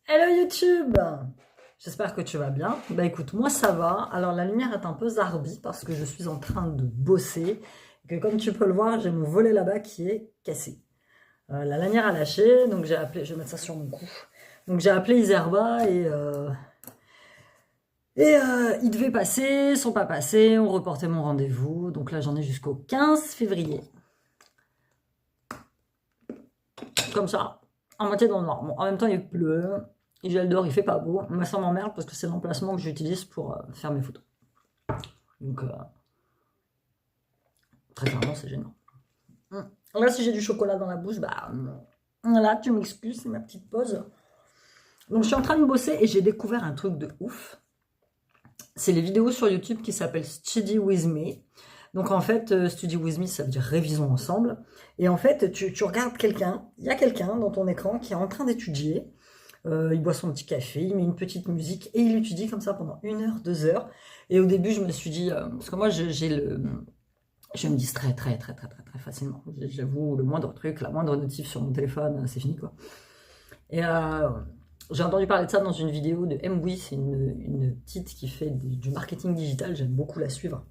Hello YouTube! J'espère que tu vas bien. Bah écoute, moi ça va. Alors la lumière est un peu zarbie parce que je suis en train de bosser. Et que comme tu peux le voir, j'ai mon volet là-bas qui est cassé. La lanière a lâché, donc j'ai appelé, je vais mettre ça sur mon cou. Donc j'ai appelé Iserba et ils devaient passer, ils sont pas passés, on reportait mon rendez-vous. Donc là j'en ai jusqu'au 15 février. Comme ça, en moitié dans le noir. Bon, en même temps il pleut. Il gèle dehors, il fait pas beau, mais ça m'emmerde parce que c'est l'emplacement que j'utilise pour faire mes photos. Donc, très clairement, c'est gênant. Là, si j'ai du chocolat dans la bouche, bah, là, tu m'excuses, c'est ma petite pause. Donc, je suis en train de bosser et j'ai découvert un truc de ouf. C'est les vidéos sur YouTube qui s'appellent Study With Me. Donc, en fait, Study With Me, ça veut dire révisons ensemble. Et en fait, tu regardes quelqu'un, il y a quelqu'un dans ton écran qui est en train d'étudier. Il boit son petit café, il met une petite musique et il étudie comme ça pendant 1 heure, 2 heures. Et au début, je me suis dit, parce que moi, je me distrais très facilement. J'avoue, le moindre truc, la moindre notif sur mon téléphone, c'est fini quoi. Et j'ai entendu parler de ça dans une vidéo de MWI, c'est une petite qui fait du marketing digital, j'aime beaucoup la suivre.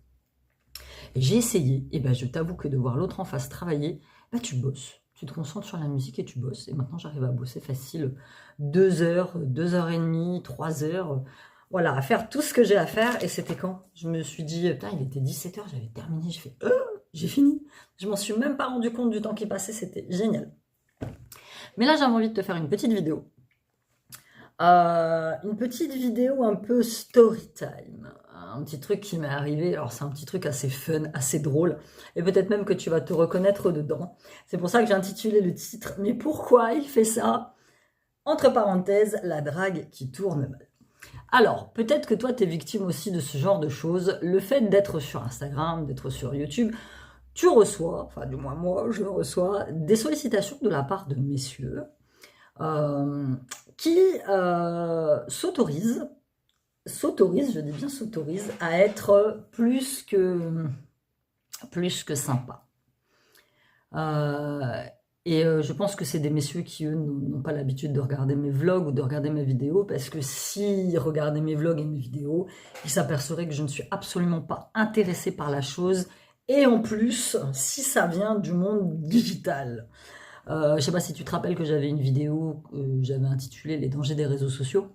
Et j'ai essayé, et ben je t'avoue que de voir l'autre en face travailler, ben tu bosses. Tu te concentres sur la musique et tu bosses. Et maintenant, j'arrive à bosser facile 2 heures, 2 heures et demie, 3 heures. Voilà, à faire tout ce que j'ai à faire. Et c'était quand? Je me suis dit, putain, il était 17 heures, j'avais terminé. J'ai fini. Je m'en suis même pas rendu compte du temps qui passait. C'était génial. Mais là, j'avais envie de te faire une petite vidéo. Une petite vidéo un peu story time. Un petit truc qui m'est arrivé, alors c'est un petit truc assez fun, assez drôle, et peut-être même que tu vas te reconnaître dedans. C'est pour ça que j'ai intitulé le titre « Mais pourquoi il fait ça ?» Entre parenthèses, la drague qui tourne mal. Alors, peut-être que toi, tu es victime aussi de ce genre de choses. Le fait d'être sur Instagram, d'être sur YouTube, tu reçois, enfin du moins moi, je reçois des sollicitations de la part de messieurs qui s'autorisent, je dis bien s'autorisent, à être plus que sympa. Je pense que c'est des messieurs qui, eux, n'ont pas l'habitude de regarder mes vlogs ou de regarder mes vidéos, parce que s'ils regardaient mes vlogs et mes vidéos, ils s'apercevraient que je ne suis absolument pas intéressée par la chose, et en plus, si ça vient du monde digital. Je sais pas si tu te rappelles que j'avais une vidéo que j'avais intitulée « Les dangers des réseaux sociaux »,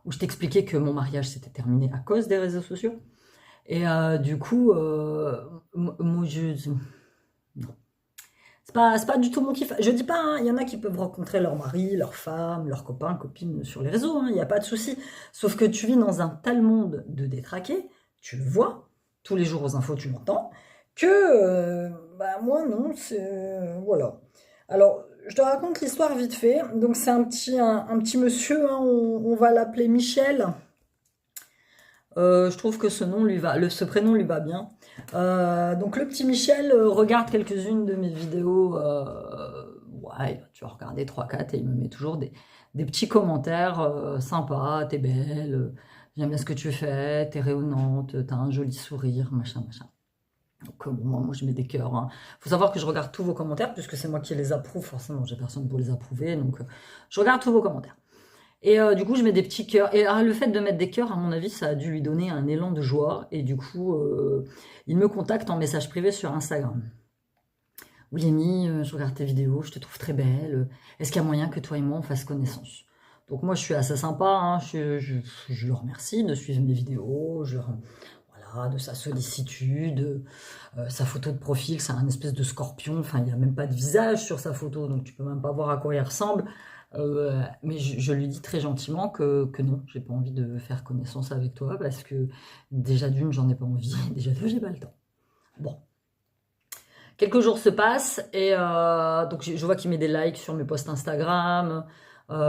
où je t'expliquais que mon mariage s'était terminé à cause des réseaux sociaux. Et du coup, moi, non. C'est pas du tout mon kiff. Je dis pas, hein, il y en a qui peuvent rencontrer leur mari, leur femme, leurs copains, copines sur les réseaux, il n'y a pas de souci. Sauf que tu vis dans un tel monde de détraqués, tu le vois, tous les jours aux infos tu l'entends, que bah moi non, c'est... voilà. Alors, je te raconte l'histoire vite fait. Donc c'est un petit monsieur, hein, on va l'appeler Michel. Je trouve que ce prénom lui va bien. Donc le petit Michel regarde quelques-unes de mes vidéos. Ouais, tu vas regarder 3-4 et il me met toujours des petits commentaires sympas, t'es belle, j'aime bien ce que tu fais, t'es rayonnante, t'as un joli sourire, machin. Donc bon, moi je mets des cœurs. Hein. Faut savoir que je regarde tous vos commentaires, puisque c'est moi qui les approuve, forcément j'ai personne pour les approuver, donc je regarde tous vos commentaires. Et du coup, je mets des petits cœurs. Et le fait de mettre des cœurs, à mon avis, ça a dû lui donner un élan de joie. Et du coup, il me contacte en message privé sur Instagram. Oui, Amy, je regarde tes vidéos, je te trouve très belle. Est-ce qu'il y a moyen que toi et moi, on fasse connaissance? Donc moi, je suis assez sympa. Hein, je le remercie de suivre mes vidéos. Voilà, de sa sollicitude. Sa photo de profil, c'est un espèce de scorpion. Enfin, il n'y a même pas de visage sur sa photo, donc tu peux même pas voir à quoi il ressemble. Mais je lui dis très gentiment que non, j'ai pas envie de faire connaissance avec toi parce que déjà d'une, j'en ai pas envie, déjà deux, j'ai pas le temps. Bon. Quelques jours se passent et donc je vois qu'il met des likes sur mes posts Instagram,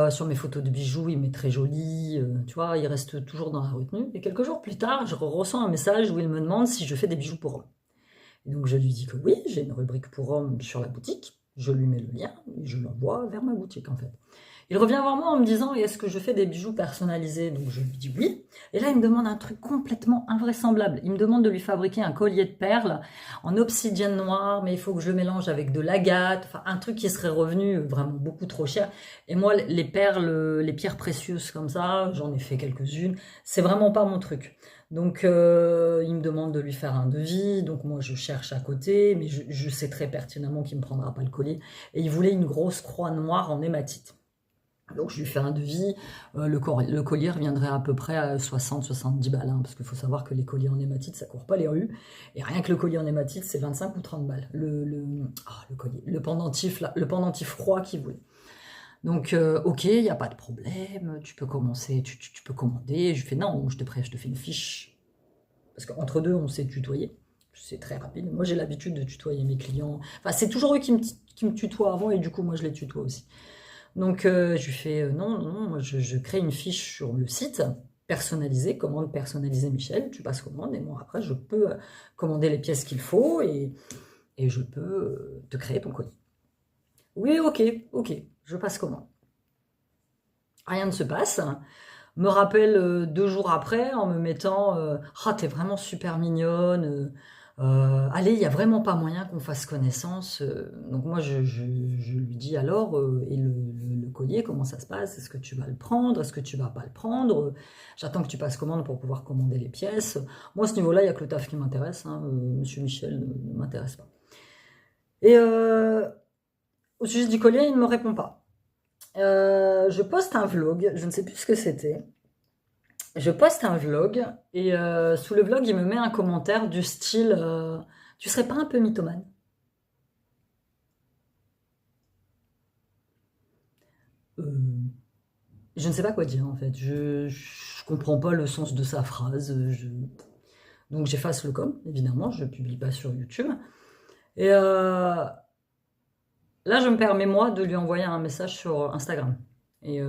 sur mes photos de bijoux, il met très joli, tu vois, il reste toujours dans la retenue. Et quelques jours plus tard, je reçois un message où il me demande si je fais des bijoux pour hommes. Et donc je lui dis que oui, j'ai une rubrique pour hommes sur la boutique, je lui mets le lien et je l'envoie vers ma boutique en fait. Il revient voir moi en me disant, est-ce que je fais des bijoux personnalisés? Donc je lui dis oui. Et là, il me demande un truc complètement invraisemblable. Il me demande de lui fabriquer un collier de perles en obsidienne noire, mais il faut que je le mélange avec de l'agate, enfin un truc qui serait revenu vraiment beaucoup trop cher. Et moi, les perles, les pierres précieuses comme ça, j'en ai fait quelques-unes, c'est vraiment pas mon truc. Donc il me demande de lui faire un devis, donc moi je cherche à côté, mais je sais très pertinemment qu'il me prendra pas le collier. Et il voulait une grosse croix noire en hématite. Donc je lui fais un devis, le collier reviendrait à peu près à 60-70 balles, hein, parce qu'il faut savoir que les colliers en hématite, ça court pas les rues, et rien que le collier en hématite, c'est 25 ou 30 balles, le collier, le pendentif, là, le pendentif froid qu'il voulait. Donc ok, il n'y a pas de problème, tu peux commencer, tu peux commander, je lui fais non, je te fais une fiche, parce qu'entre deux, on s'est tutoyé, c'est très rapide, moi j'ai l'habitude de tutoyer mes clients, enfin c'est toujours eux qui me tutoient avant, et du coup moi je les tutoie aussi. Donc je lui fais non, moi je crée une fiche sur le site, personnalisée, commande personnalisée Michel, tu passes commande et moi après je peux commander les pièces qu'il faut et je peux te créer ton colis. Oui, ok, je passe commande. Rien ne se passe. Me rappelle 2 jours après en me mettant ah t'es vraiment super mignonne, allez, il n'y a vraiment pas moyen qu'on fasse connaissance. Donc moi, je lui dis alors, et le collier, comment ça se passe? Est-ce que tu vas le prendre? Est-ce que tu vas pas le prendre? J'attends que tu passes commande pour pouvoir commander les pièces. Moi, à ce niveau-là, il n'y a que le taf qui m'intéresse. Hein. Monsieur Michel ne m'intéresse pas. Et au sujet du collier, il ne me répond pas. Je poste un vlog, je ne sais plus ce que c'était. Je poste un vlog et sous le vlog, il me met un commentaire du style tu serais pas un peu mythomane? Euh, je ne sais pas quoi dire en fait. Je comprends pas le sens de sa phrase. Donc j'efface le com, évidemment, je publie pas sur YouTube. Et là, je me permets moi de lui envoyer un message sur Instagram. Et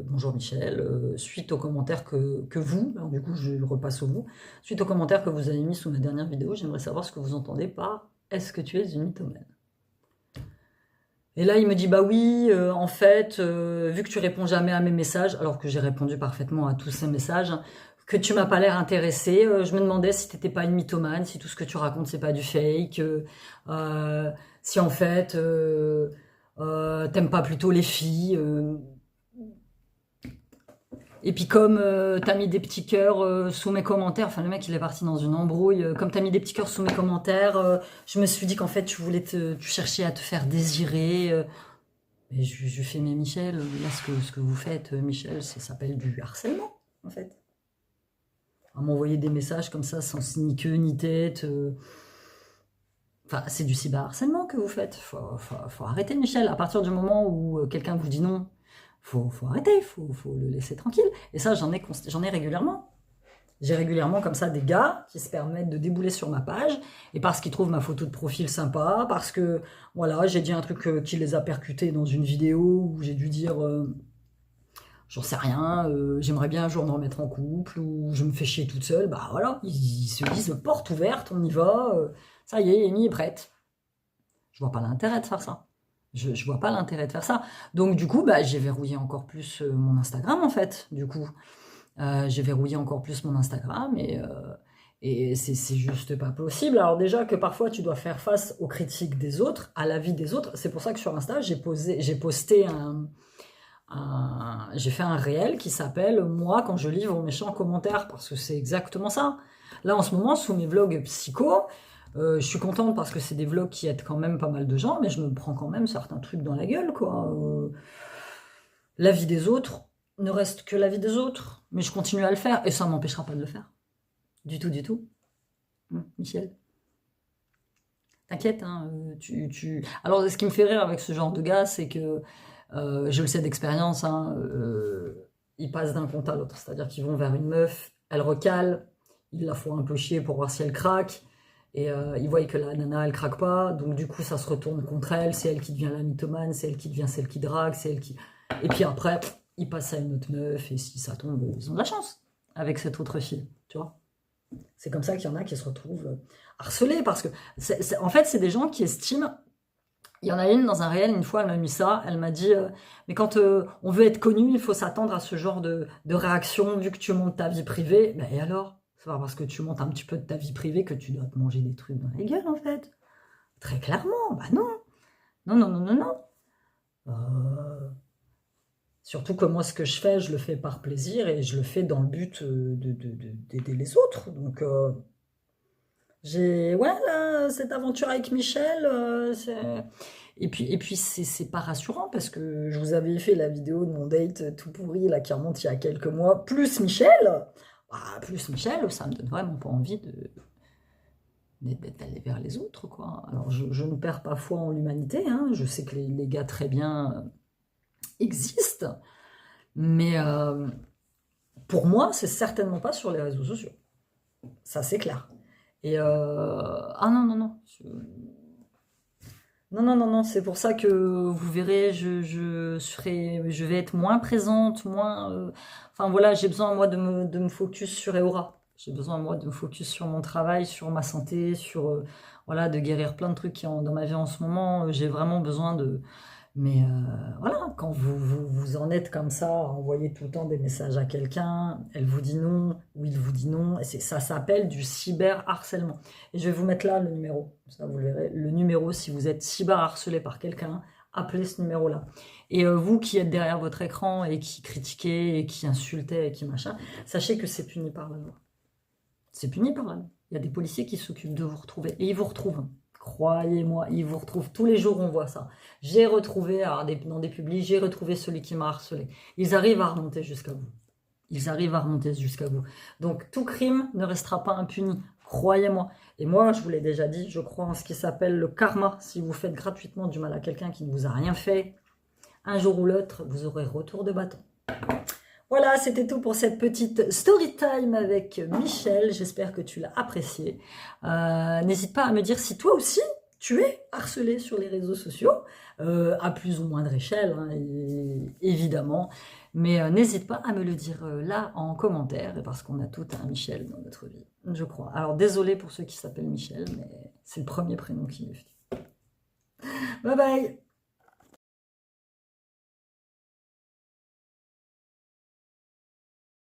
bonjour Michel, suite aux commentaires que vous, alors du coup je repasse au vous, suite aux commentaires que vous avez mis sous ma dernière vidéo, j'aimerais savoir ce que vous entendez par est-ce que tu es une mythomane? Et là il me dit bah oui, en fait, vu que tu réponds jamais à mes messages, alors que j'ai répondu parfaitement à tous ces messages, que tu m'as pas l'air intéressé, je me demandais si t'étais pas une mythomane, si tout ce que tu racontes c'est pas du fake, si en fait t'aimes pas plutôt les filles. Et puis comme t'as mis des petits cœurs sous mes commentaires, enfin le mec il est parti dans une embrouille, comme t'as mis des petits cœurs sous mes commentaires, je me suis dit qu'en fait tu cherchais à te faire désirer. Et je fais mais Michel, là ce que vous faites, Michel, ça s'appelle du harcèlement en fait. À m'envoyer des messages comme ça sans ni queue ni tête. Enfin, c'est du cyberharcèlement que vous faites. Faut arrêter, Michel. À partir du moment où quelqu'un vous dit non, faut arrêter, faut le laisser tranquille. Et ça, j'en ai régulièrement. J'ai régulièrement comme ça des gars qui se permettent de débouler sur ma page, et parce qu'ils trouvent ma photo de profil sympa, parce que voilà, j'ai dit un truc qui les a percutés dans une vidéo où j'ai dû dire j'en sais rien, j'aimerais bien un jour me remettre en couple, ou je me fais chier toute seule, bah voilà, ils se disent porte ouverte, on y va, ça y est, Amy est prête. Je vois pas l'intérêt de faire ça. Je vois pas l'intérêt de faire ça. Donc du coup, bah, j'ai verrouillé encore plus mon Instagram en fait, du coup. J'ai verrouillé encore plus mon Instagram et c'est juste pas possible. Alors déjà que parfois tu dois faire face aux critiques des autres, à l'avis des autres. C'est pour ça que sur Insta, j'ai posté j'ai fait un réel qui s'appelle moi quand je livre mes méchants commentaires, parce que c'est exactement ça. Là en ce moment sous mes vlogs psycho, je suis contente parce que c'est des vlogs qui aident quand même pas mal de gens, mais je me prends quand même certains trucs dans la gueule quoi. La vie des autres ne reste que la vie des autres, mais je continue à le faire et ça ne m'empêchera pas de le faire. Du tout, du tout. Michel, t'inquiète, hein, Alors, ce qui me fait rire avec ce genre de gars, c'est que je le sais d'expérience, hein, ils passent d'un compte à l'autre. C'est-à-dire qu'ils vont vers une meuf, elle recale, ils la font un peu chier pour voir si elle craque, et ils voient que la nana, elle craque pas, donc du coup, ça se retourne contre elle, c'est elle qui devient la mythomane, c'est elle qui devient celle qui drague, c'est elle qui... Et puis après, ils passent à une autre meuf, et si ça tombe, ils ont de la chance avec cette autre fille, tu vois. C'est comme ça qu'il y en a qui se retrouvent harcelés, parce que, en fait, c'est des gens qui estiment Il y en a une dans un réel, une fois, elle m'a mis ça. Elle m'a dit mais quand on veut être connu, il faut s'attendre à ce genre de réaction, vu que tu montes ta vie privée. Ben, et alors? C'est pas parce que tu montes un petit peu de ta vie privée que tu dois te manger des trucs dans la gueule, en fait. Très clairement, bah non. Non, non, non, non, non. Euh, Surtout que moi, ce que je fais, je le fais par plaisir et je le fais dans le but d'aider les autres. Donc, ouais, là, cette aventure avec Michel, et puis c'est pas rassurant parce que je vous avais fait la vidéo de mon date tout pourri, là, qui remonte il y a quelques mois, plus Michel. Plus Michel, ça me donne vraiment pas envie d'aller vers les autres, quoi. Alors, je ne perds pas foi en l'humanité, hein. Je sais que les gars très bien existent, mais pour moi, c'est certainement pas sur les réseaux sociaux. Ça, c'est clair. Et ah non, non, non. Non, non, non, non, c'est pour ça que vous verrez, je vais être moins présente, moins. Enfin voilà, j'ai besoin moi de me focus sur Eora. J'ai besoin moi de me focus sur mon travail, sur ma santé, sur voilà, de guérir plein de trucs dans ma vie en ce moment. J'ai vraiment besoin de, mais voilà, quand vous en êtes comme ça, à envoyer tout le temps des messages à quelqu'un, elle vous dit non, ou il vous dit non, et ça s'appelle du cyberharcèlement. Et je vais vous mettre là le numéro, ça vous le verrez, le numéro si vous êtes cyberharcelé par quelqu'un, appelez ce numéro-là. Et vous qui êtes derrière votre écran et qui critiquez et qui insultez et qui machin, sachez que c'est puni par la loi. C'est puni par la loi. Il y a des policiers qui s'occupent de vous retrouver, et ils vous retrouvent. Croyez-moi, ils vous retrouvent. Tous les jours, on voit ça. J'ai retrouvé, alors, dans des publics, j'ai retrouvé celui qui m'a harcelé. Ils arrivent à remonter jusqu'à vous. Ils arrivent à remonter jusqu'à vous. Donc, tout crime ne restera pas impuni. Croyez-moi. Et moi, je vous l'ai déjà dit, je crois en ce qui s'appelle le karma. Si vous faites gratuitement du mal à quelqu'un qui ne vous a rien fait, un jour ou l'autre, vous aurez retour de bâton. Voilà, c'était tout pour cette petite story time avec Michel. J'espère que tu l'as apprécié. N'hésite pas à me dire si toi aussi tu es harcelé sur les réseaux sociaux, à plus ou moindre échelle, hein, évidemment. Mais n'hésite pas à me le dire là en commentaire, parce qu'on a tout un Michel dans notre vie, je crois. Alors désolé pour ceux qui s'appellent Michel, mais c'est le premier prénom qui me vient. Bye bye!